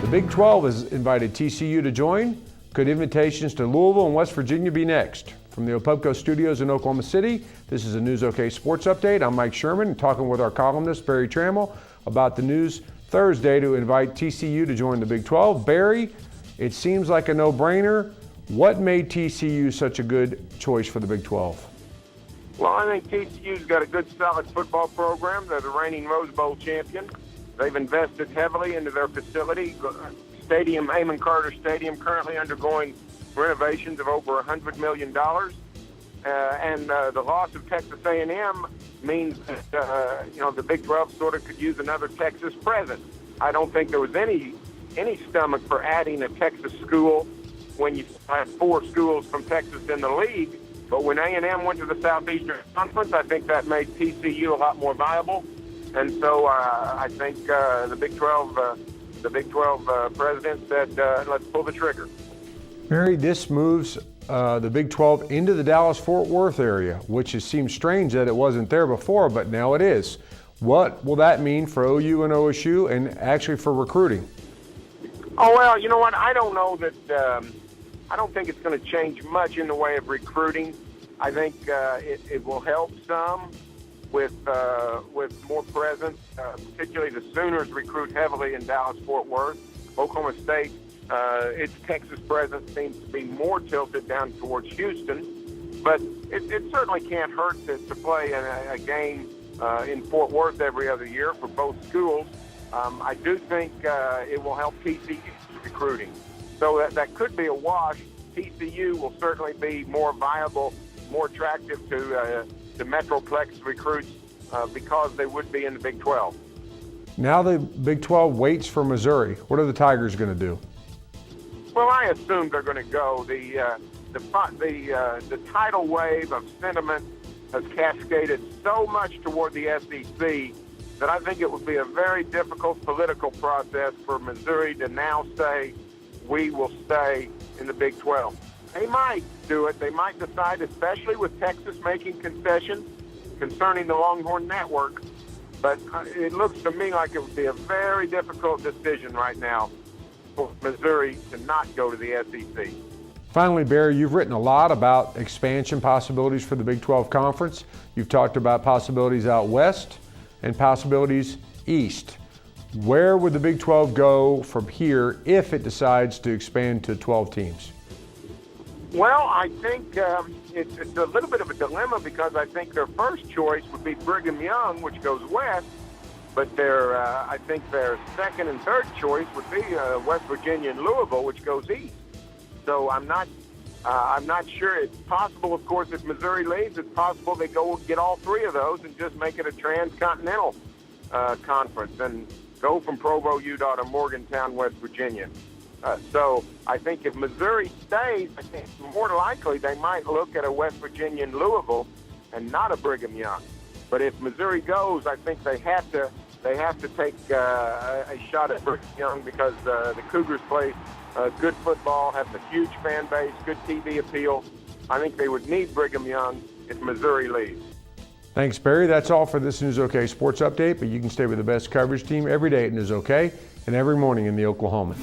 The Big 12 has invited TCU to join. Could invitations to Louisville and West Virginia be next? From the Opubco studios in Oklahoma City, this is a News OK Sports Update. I'm Mike Sherman, talking with our columnist, Barry Trammell, about the news Thursday to invite TCU to join the Big 12. Barry, it seems like a no-brainer. What made TCU such a good choice for the Big 12? Well, I think TCU's got a good, solid football program. They're the reigning Rose Bowl champion. They've invested heavily into their facility. Stadium, Amon Carter Stadium, currently undergoing renovations of over $100 million. And the loss of Texas A&M means that, the Big 12 sort of could use another Texas presence. I don't think there was any stomach for adding a Texas school when you had 4 schools from Texas in the league. But when A&M went to the Southeastern Conference, I think that made TCU a lot more viable. And so I think the Big 12 president said, let's pull the trigger. Barry, this moves the Big 12 into the Dallas-Fort Worth area, which it seems strange that it wasn't there before, but now it is. What will that mean for OU and OSU and actually for recruiting? Oh, well, you know what? I don't know that I don't think it's going to change much in the way of recruiting. I think it will help some with more presence, particularly the Sooners recruit heavily in Dallas-Fort Worth. Oklahoma State, its Texas presence seems to be more tilted down towards Houston. But it certainly can't hurt to play a game in Fort Worth every other year for both schools. I do think it will help TCU's recruiting. So that could be a wash. TCU will certainly be more viable, more attractive to Metroplex recruits because they would be in the Big 12. Now the Big 12 waits for Missouri. What are the Tigers going to do? Well, I assume they're going to go. The tidal wave of sentiment has cascaded so much toward the SEC that I think it would be a very difficult political process for Missouri to now say, we will stay in the Big 12. They might do it. They might decide, especially with Texas making concessions concerning the Longhorn Network. But it looks to me like it would be a very difficult decision right now for Missouri to not go to the SEC. Finally, Barry, you've written a lot about expansion possibilities for the Big 12 Conference. You've talked about possibilities out west and possibilities east. Where would the Big 12 go from here if it decides to expand to 12 teams? Well, I think it's a little bit of a dilemma because I think their first choice would be Brigham Young, which goes west, but I think their second and third choice would be West Virginia and Louisville, which goes east. So I'm not sure. It's possible, of course, if Missouri leaves, it's possible they go get all 3 of those and just make it a transcontinental conference and go from Provo, Utah to Morgantown, West Virginia. So I think if Missouri stays, I think more likely they might look at a West Virginia and Louisville and not a Brigham Young. But if Missouri goes, I think they have to take a shot at Brigham Young because the Cougars play good football, have a huge fan base, good TV appeal. I think they would need Brigham Young if Missouri leaves. Thanks, Barry. That's all for this News OK Sports Update, but you can stay with the best coverage team every day at News OK and every morning in the Oklahoman.